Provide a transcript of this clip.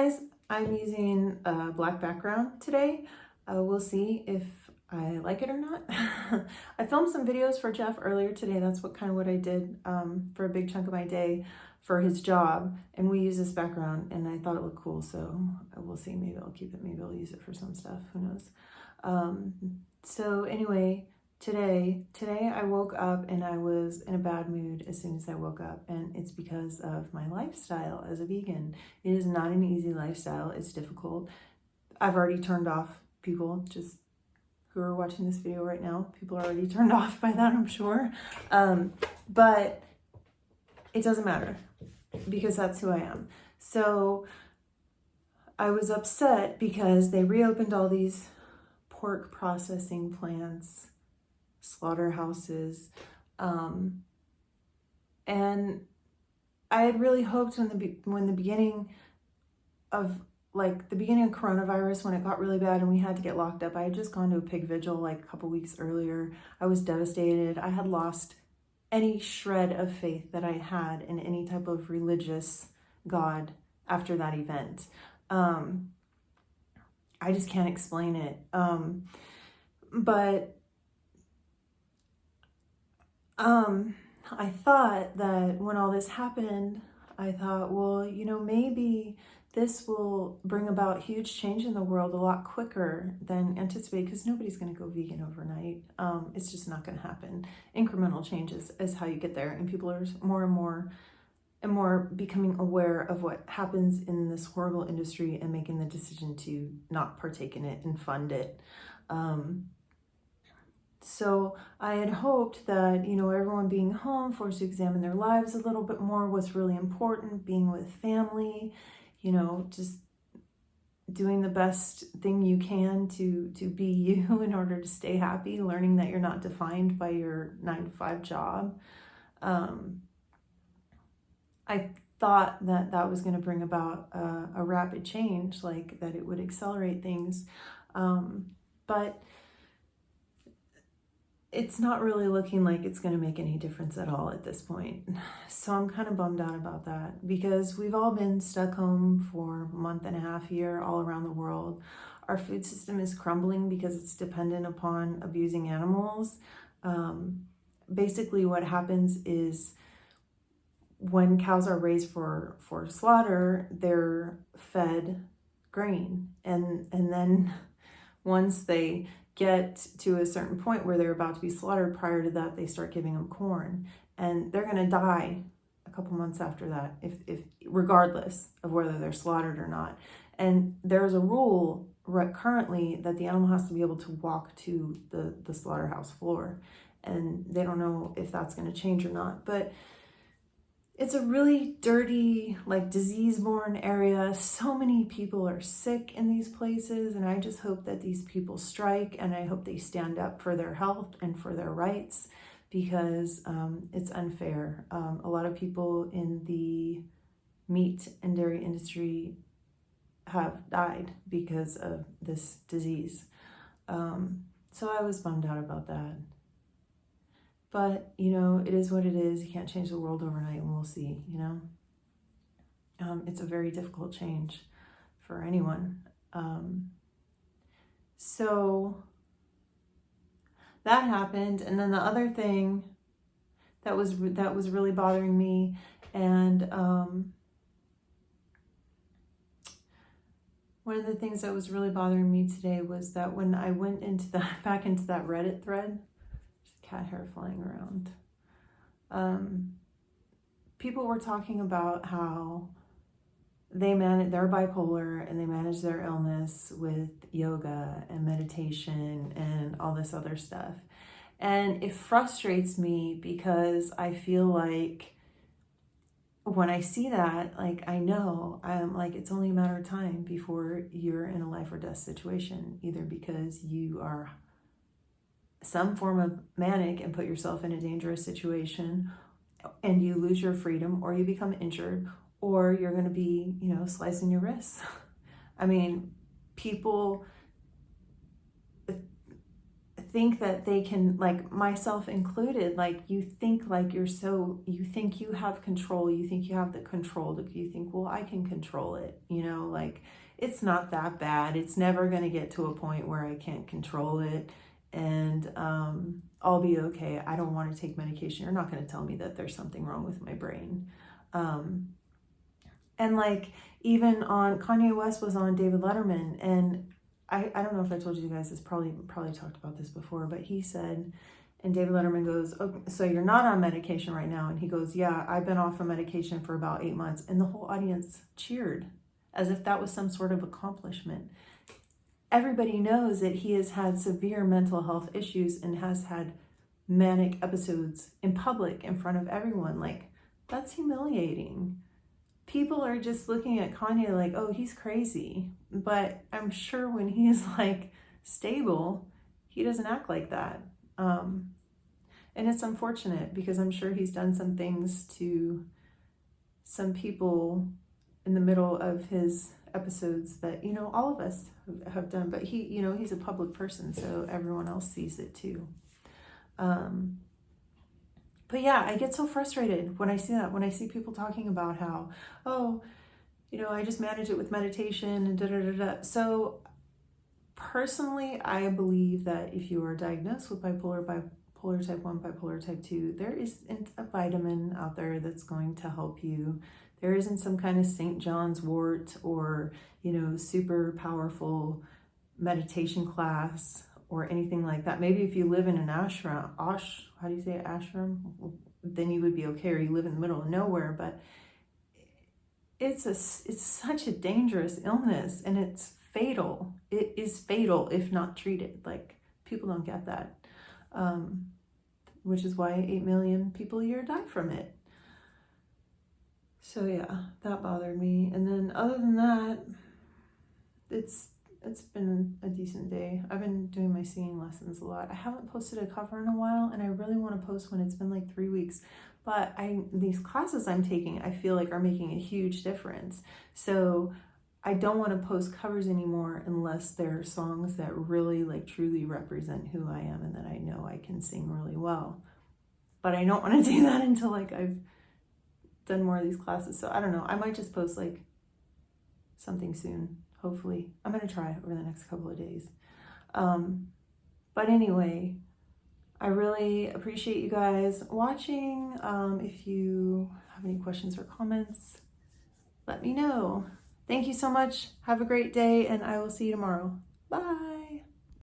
guys, I'm using a black background today. We'll see if I like it or not. I filmed some videos for Jeff earlier today. That's what I did for a big chunk of my day for his job. And we use this background and I thought it looked cool. So we'll see. Maybe I'll keep it. Maybe I'll use it for some stuff. Who knows? So anyway, today I woke up and I was in a bad mood as soon as I woke up, and it's because of my lifestyle as a vegan. It is not an easy lifestyle. It's difficult. I've already turned off people just who are watching this video right now. People are already turned off by that, I'm sure. But it doesn't matter because that's who I am. So I was upset because they reopened all these pork processing plants, slaughterhouses, and I had really hoped when the beginning of coronavirus, when it got really bad and we had to get locked up, I had just gone to a pig vigil like a couple weeks earlier. I was devastated. I had lost any shred of faith that I had in any type of religious God after that event. I just can't explain it. But I thought that when all this happened, I thought, well, maybe this will bring about huge change in the world a lot quicker than anticipated, because nobody's going to go vegan overnight. It's just not going to happen. Incremental changes is how you get there, and people are more and more becoming aware of what happens in this horrible industry and making the decision to not partake in it and fund it. So I had hoped that, everyone being home, forced to examine their lives a little bit more, was really important, being with family, just doing the best thing you can to be you in order to stay happy, learning that you're not defined by your 9-to-5 job. I thought that was going to bring about a rapid change, like that it would accelerate things. But it's not really looking like it's going to make any difference at all at this point. So I'm kind of bummed out about that, because we've all been stuck home for a month and a half here all around the world. Our food system is crumbling because it's dependent upon abusing animals. Basically what happens is when cows are raised for slaughter, they're fed grain. And then once they get to a certain point where they're about to be slaughtered, prior to that, they start giving them corn, and they're going to die a couple months after that, if regardless of whether they're slaughtered or not. And there's a rule currently that the animal has to be able to walk to the slaughterhouse floor, and they don't know if that's going to change or not. But it's a really dirty, disease-borne area. So many people are sick in these places, and I just hope that these people strike, and I hope they stand up for their health and for their rights, because it's unfair. A lot of people in the meat and dairy industry have died because of this disease. So I was bummed out about that. But, it is what it is. You can't change the world overnight, and we'll see, It's a very difficult change for anyone. So that happened. And then the other thing that was really bothering me, and one of the things that was really bothering me today was that when I went back into that Reddit thread, cat hair flying around. People were talking about how they're bipolar and they manage their illness with yoga and meditation and all this other stuff. And it frustrates me because I feel like when I see that, I know it's only a matter of time before you're in a life or death situation, either because you are some form of manic and put yourself in a dangerous situation and you lose your freedom, or you become injured, or you're going to be, slicing your wrists. I mean, people think that they can, like myself included, like you think like you think you have control, you think you have the control, you think, well, I can control it, you know, like it's not that bad. It's never going to get to a point where I can't control it, and I'll be okay. I don't want to take medication. You're not going to tell me that there's something wrong with my brain. And like even on Kanye West was on David Letterman, and I don't know if I told you guys this, probably talked about this before, but he said, and David Letterman goes, oh, so you're not on medication right now? And he goes, yeah, I've been off of medication for about 8 months. And the whole audience cheered as if that was some sort of accomplishment. Everybody knows that he has had severe mental health issues and has had manic episodes in public in front of everyone. Like, that's humiliating. People are just looking at Kanye like, oh, he's crazy. But I'm sure when he's like stable, he doesn't act like that. And it's unfortunate because I'm sure he's done some things to some people in the middle of his episodes that, you know, all of us have done. But he, you know, he's a public person, so everyone else sees it too. But yeah, I get so frustrated when I see that, when I see people talking about how, oh, you know, I just manage it with meditation and da-da-da-da. So personally, I believe that if you are diagnosed with bipolar type 1, bipolar type 2, there isn't a vitamin out there that's going to help you. There isn't some kind of St. John's wort or, you know, super powerful meditation class or anything like that. Maybe if you live in an ashram, how do you say it, ashram? Then you would be okay, or you live in the middle of nowhere. But it's such a dangerous illness, and it's fatal. It is fatal if not treated. Like, people don't get that, which is why 8 million people a year die from it. So yeah, that bothered me. And then other than that, it's been a decent day. I've been doing my singing lessons a lot. I haven't posted a cover in a while, and I really want to post when it's been like 3 weeks. But these classes I'm taking, I feel like are making a huge difference. So I don't want to post covers anymore unless they're songs that really like truly represent who I am and that I know I can sing really well. But I don't want to do that until like I've done more of these classes. So I don't know. I might just post like something soon. Hopefully. I'm going to try over the next couple of days. But anyway, I really appreciate you guys watching. If you have any questions or comments, let me know. Thank you so much. Have a great day, and I will see you tomorrow. Bye.